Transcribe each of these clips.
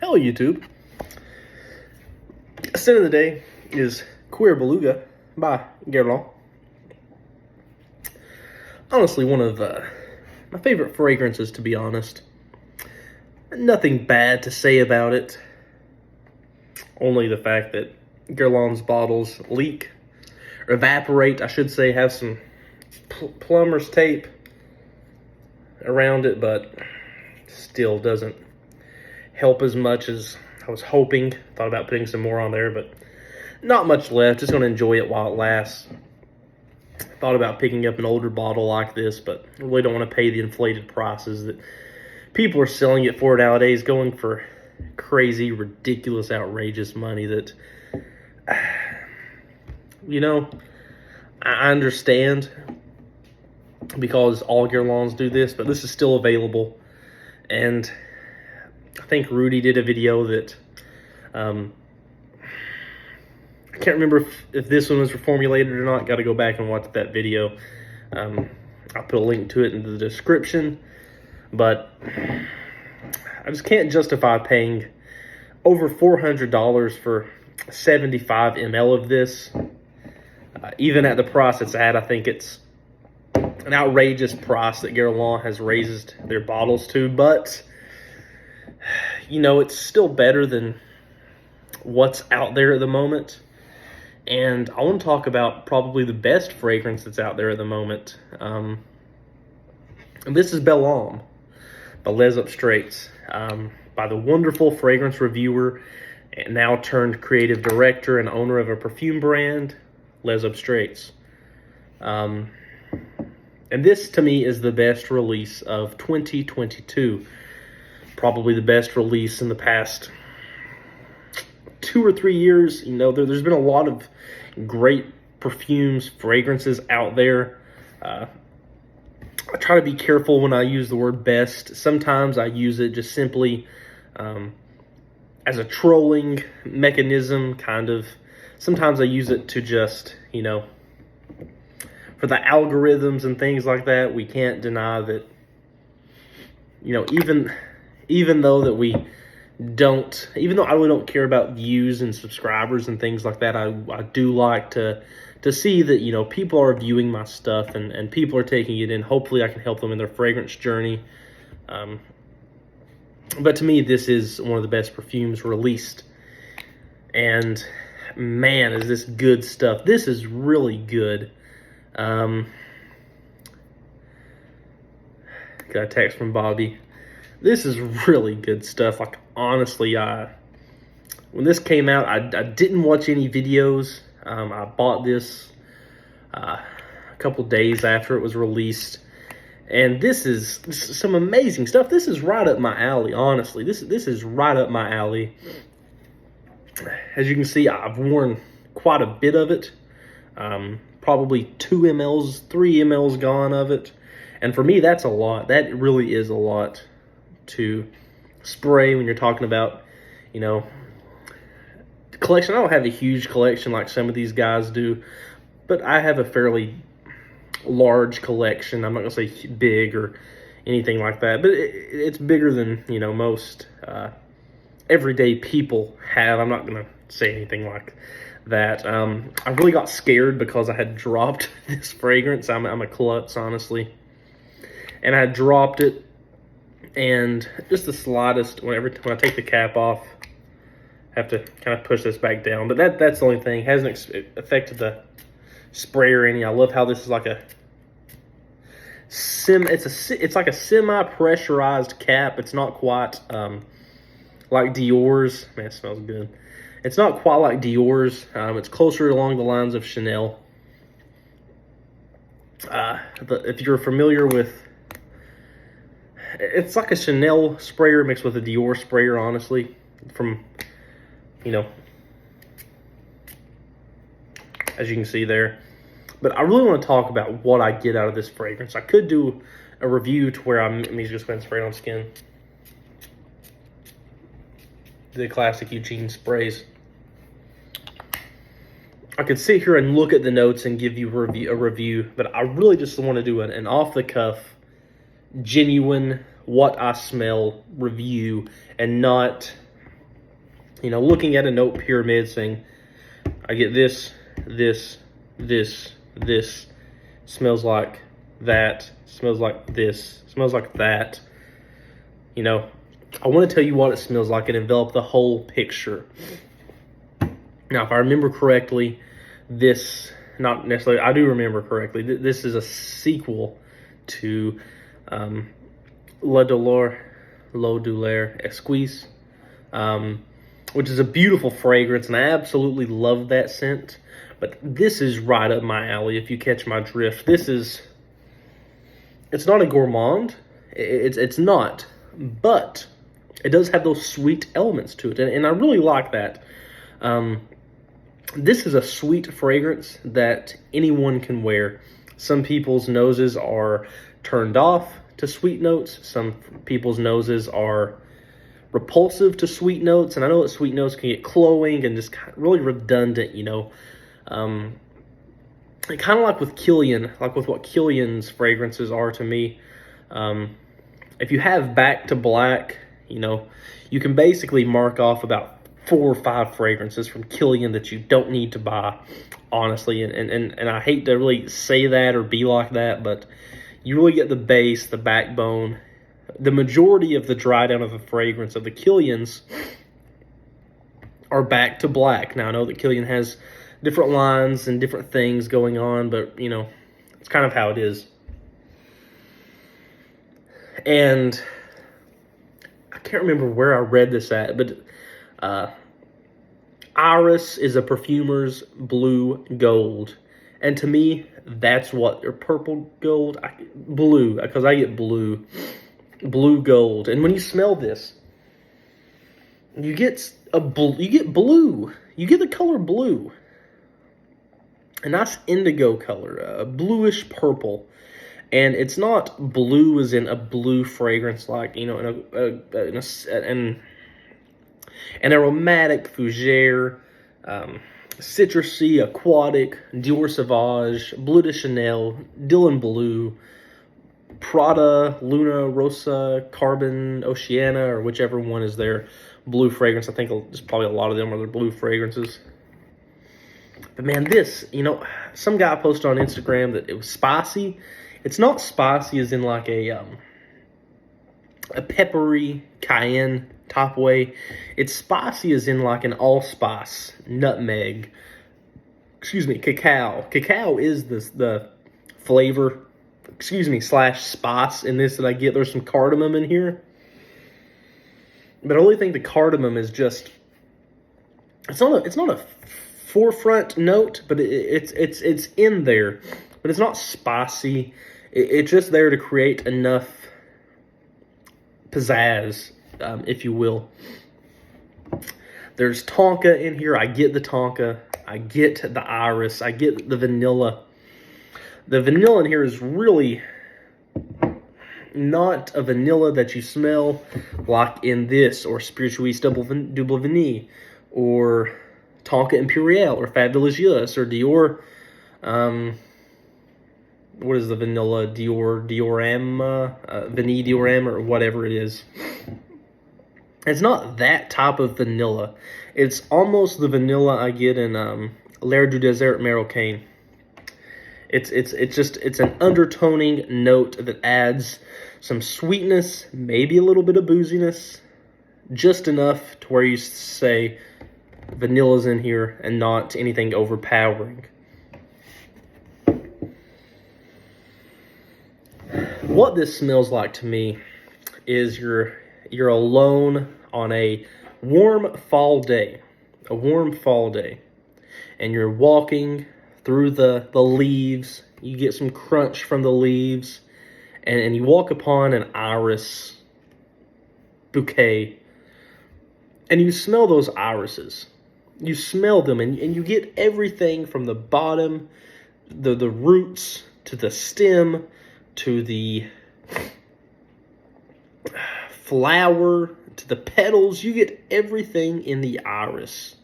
Hello, YouTube. Scent of the day is Queer Beluga by Guerlain. Honestly, one of my favorite fragrances, to be honest. Nothing bad to say about it. Only the fact that Guerlain's bottles leak, or evaporate, I should say, have some plumber's tape around it, but still doesn't help as much as I was hoping. Thought about putting some more on there, but not much left. Just gonna enjoy it while it lasts. Thought about picking up an older bottle like this, but I really don't want to pay the inflated prices that people are selling it for nowadays, going for crazy, ridiculous, outrageous money that, you know, I understand because all Guerlains do this, but this is still available. And I think Rudy did a video that, I can't remember if this one was reformulated or not. Got to go back and watch that video. I'll put a link to it in the description. But I just can't justify paying over $400 for 75 ml of this. Even at the price it's at, I think it's an outrageous price that Guerlain has raised their bottles to. But, you know, it's still better than what's out there at the moment. And I want to talk about probably the best fragrance that's out there at the moment. And this is Belle Âme by Les Abstraits, by the wonderful fragrance reviewer and now turned creative director and owner of a perfume brand, Les Abstraits. And this, to me, is the best release of 2022. Probably the best release in the past 2 or 3 years. You know, there's been a lot of great perfumes, fragrances out there. I try to be careful when I use the word best. Sometimes I use it just simply as a trolling mechanism, kind of. Sometimes I use it to just, you know, for the algorithms and things like that. We can't deny that, you know, even though I really don't care about views and subscribers and things like that, I do like to see that, you know, people are viewing my stuff and people are taking it in. Hopefully I can help them in their fragrance journey. But to me, this is one of the best perfumes released. And man, is this good stuff. This is really good. Got a text from Bobby. This is really good stuff. Like, honestly, when this came out, I didn't watch any videos. I bought this a couple days after it was released. And this is some amazing stuff. This is right up my alley, honestly. This is right up my alley. As you can see, I've worn quite a bit of it. Probably 2 mLs, 3 mLs gone of it. And for me, that's a lot. That really is a lot to spray when you're talking about, you know, collection. I don't have a huge collection like some of these guys do, but I have a fairly large collection. I'm not gonna say big or anything like that, but it's bigger than, you know, most everyday people have. I'm not gonna say anything like that. I really got scared because I had dropped this fragrance. I'm a klutz, honestly, and I had dropped it. And just the slightest, when I take the cap off, I have to kind of push this back down. But that's the only thing. It hasn't affected the sprayer any. I love how this is like it's like a semi-pressurized cap. It's not quite like Dior's. Man, it smells good. It's not quite like Dior's. It's closer along the lines of Chanel. If you're familiar with, it's like a Chanel sprayer mixed with a Dior sprayer, honestly, from, you know, as you can see there. But I really want to talk about what I get out of this fragrance. I could do a review to where I'm just going to spray it on skin. The classic Eugene sprays. I could sit here and look at the notes and give you a review, but I really just want to do an off-the-cuff, genuine, what I smell review, and not You know, looking at a note pyramid saying, I get this, this, this, smells like that, smells like this, smells like that. You know, I want to tell you what it smells like and envelop the whole picture. Now, if I remember correctly, this, not necessarily, I do remember correctly, this is a sequel to L'Eau de l'air Esquisse, which is a beautiful fragrance, and I absolutely love that scent. But this is right up my alley, if you catch my drift. It's not a gourmand, it's not, but it does have those sweet elements to it, and I really like that. This is a sweet fragrance that anyone can wear. Some people's noses are turned off to sweet notes. Some people's noses are repulsive to sweet notes. And I know that sweet notes can get cloying and just really redundant, you know. Kind of like with Killian, like with what Killian's fragrances are to me. If you have Back to Black, you know, you can basically mark off about 4 or 5 fragrances from Killian that you don't need to buy, honestly. And I hate to really say that or be like that, but you really get the base, the backbone. The majority of the dry down of the fragrance of the Killians are Back to Black. Now, I know that Killian has different lines and different things going on, but, you know, it's kind of how it is. And I can't remember where I read this at, but Iris is a perfumer's blue gold. And to me, that's what, or purple gold, blue, because I get blue gold. And when you smell this, you get blue. You get the color blue. A nice indigo color, a bluish purple. And it's not blue as in a blue fragrance, like, you know, an aromatic fougere, citrusy, aquatic, Dior Sauvage, Bleu de Chanel, Dylan Blue, Prada, Luna, Rosa, Carbon, Oceana, or whichever one is their blue fragrance. I think there's probably a lot of them are their blue fragrances. But man, this, you know, some guy posted on Instagram that it was spicy. It's not spicy as in like a peppery cayenne type way. It's spicy as in like an allspice, nutmeg, cacao. Cacao is the flavor, / spice in this that I get. There's some cardamom in here. But I really think the cardamom is just, it's not a forefront note, but it's in there. But it's not spicy. It's just there to create enough pizzazz, if you will. There's tonka in here. I get the tonka. I get the iris. I get the vanilla. The vanilla in here is really not a vanilla that you smell like in this, or Spirituis Double Vanille, or Tonka Imperial, or Fab Delicious, or Dior, what is the vanilla, Diorama, Vanille Diorama, or whatever it is. It's not that type of vanilla. It's almost the vanilla I get in L'air du désert Marocain. It's an undertoning note that adds some sweetness, maybe a little bit of booziness, just enough to where you say vanilla's in here and not anything overpowering. What this smells like to me is you're alone on a warm fall day, and you're walking through the leaves. You get some crunch from the leaves, and you walk upon an iris bouquet, and you smell those irises. You smell them, and you get everything from the bottom, the roots, to the stem, to the flower, to the petals. You get everything in the iris.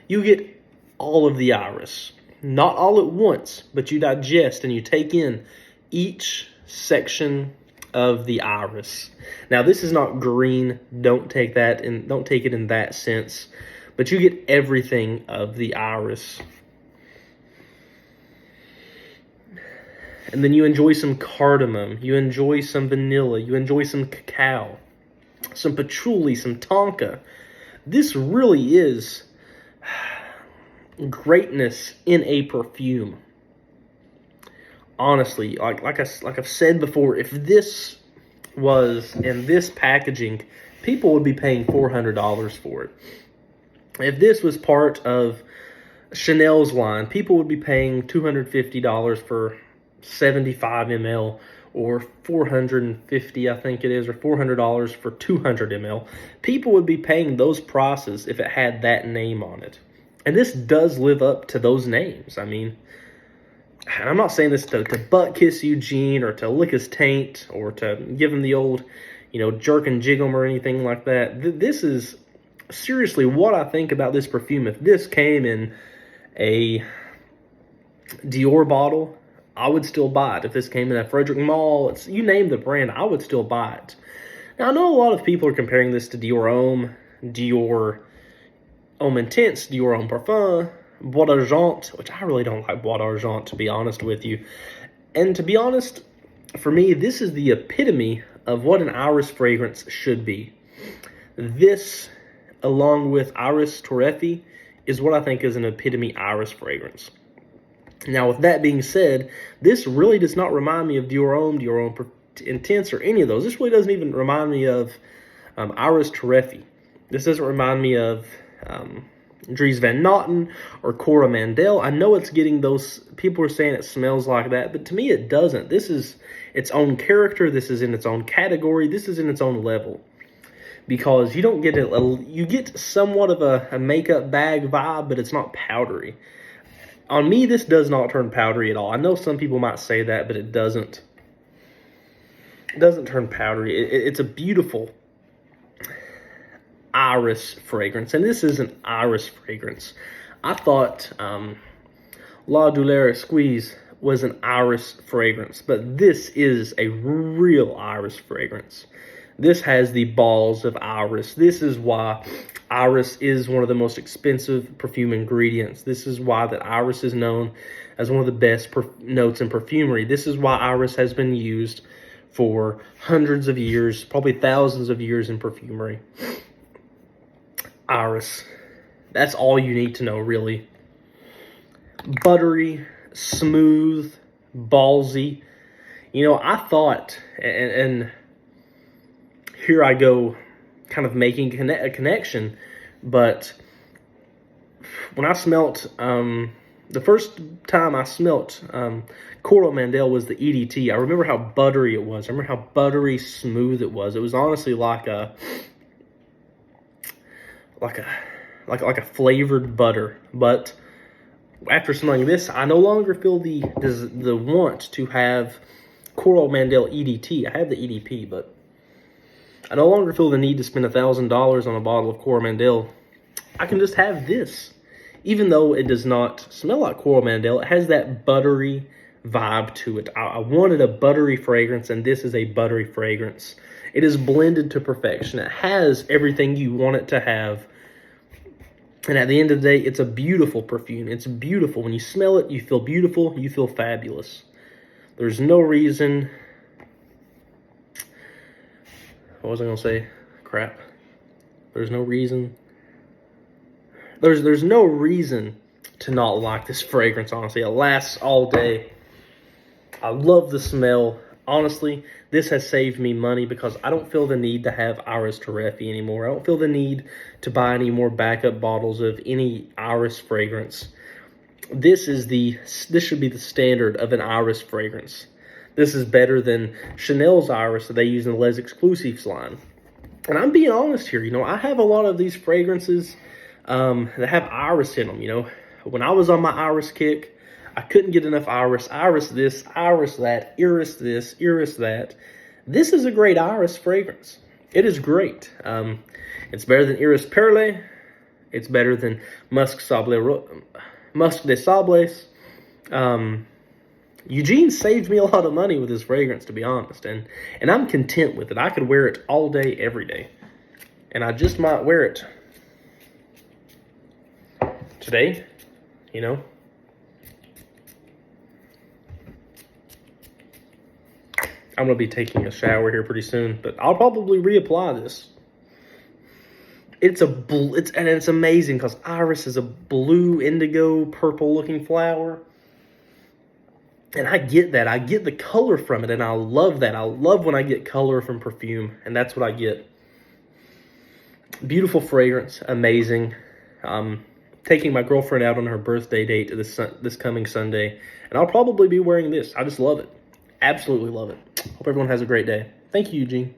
You get all of the iris. Not all at once, but you digest and you take in each section of the iris. Now, this is not green. Don't take it in that sense. but you get everything of the iris. And then you enjoy some cardamom, you enjoy some vanilla, you enjoy some cacao, some patchouli, some tonka. This really is greatness in a perfume. Honestly, like I've said before, if this was in this packaging, people would be paying $400 for it. If this was part of Chanel's line, people would be paying $250 for 75 ml, or $450, I think it is, or $400 for 200 ml. People would be paying those prices if it had that name on it. And this does live up to those names. I mean, and I'm not saying this to butt kiss Eugene or to lick his taint or to give him the old, jerk and jig him or anything like that. This is seriously what I think about this perfume. If this came in a Dior bottle, I would still buy it. If this came in a Frederick Mall, you name the brand, I would still buy it. Now, I know a lot of people are comparing this to Dior Homme, Dior Homme Intense, Dior Homme Parfum, Bois d'Argent, which I really don't like Bois d'Argent, to be honest with you. And to be honest, for me, this is the epitome of what an iris fragrance should be. This, along with Iris Torrefi, is what I think is an epitome iris fragrance. Now, with that being said, this really does not remind me of Dior Homme Intense, or any of those. This really doesn't even remind me of Iris Torrefi. This doesn't remind me of Dries Van Noten or Coromandel. I know it's getting those, people are saying it smells like that, but to me it doesn't. This is its own character. This is in its own category. This is in its own level. Because you don't get you get somewhat of a makeup bag vibe, but it's not powdery. On me, this does not turn powdery at all. I know some people might say that, but it doesn't. It doesn't turn powdery. It's a beautiful iris fragrance, and this is an iris fragrance. I thought La Douleur Squeeze was an iris fragrance, but this is a real iris fragrance. This has the balls of iris. This is why iris is one of the most expensive perfume ingredients. This is why that iris is known as one of the best notes in perfumery. This is why iris has been used for hundreds of years, probably thousands of years in perfumery. Iris. That's all you need to know, really. Buttery, smooth, ballsy. I thought, and here I go kind of making a connection, but when I smelt, the first time I smelt Coromandel was the EDT. I remember how buttery it was. I remember how buttery smooth it was. It was honestly like a flavored butter. But after smelling this, I no longer feel the want to have Coromandel EDT. I have the EDP, but I no longer feel the need to spend $1,000 on a bottle of Coromandel. I can just have this. Even though it does not smell like Coromandel, it has that buttery vibe to it. I wanted a buttery fragrance, and this is a buttery fragrance. It is blended to perfection. It has everything you want it to have. And at the end of the day, it's a beautiful perfume. It's beautiful. When you smell it, you feel beautiful. You feel fabulous. There's no reason... What was I going to say? Crap. There's no reason... There's no reason to not like this fragrance, honestly. It lasts all day. I love the smell. Honestly, this has saved me money because I don't feel the need to have Iris Torrefi anymore. I don't feel the need to buy any more backup bottles of any Iris fragrance. This should be the standard of an Iris fragrance. This is better than Chanel's Iris that they use in the Les Exclusifs line. And I'm being honest here, I have a lot of these fragrances that have iris in them. When I was on my iris kick, I couldn't get enough iris. Iris this, iris that, iris this, iris that. This is a great iris fragrance. It is great. It's better than Iris Perle. It's better than Musc des Sables. Eugene saved me a lot of money with this fragrance, to be honest, and I'm content with it. I could wear it all day, every day, and I just might wear it today, you know, I'm going to be taking a shower here pretty soon, but I'll probably reapply this. It's amazing because iris is a blue, indigo, purple looking flower. And I get that. I get the color from it, and I love that. I love when I get color from perfume, and that's what I get. Beautiful fragrance, amazing. Taking my girlfriend out on her birthday date this coming Sunday, and I'll probably be wearing this. I just love it. Absolutely love it. Hope everyone has a great day. Thank you, Eugene.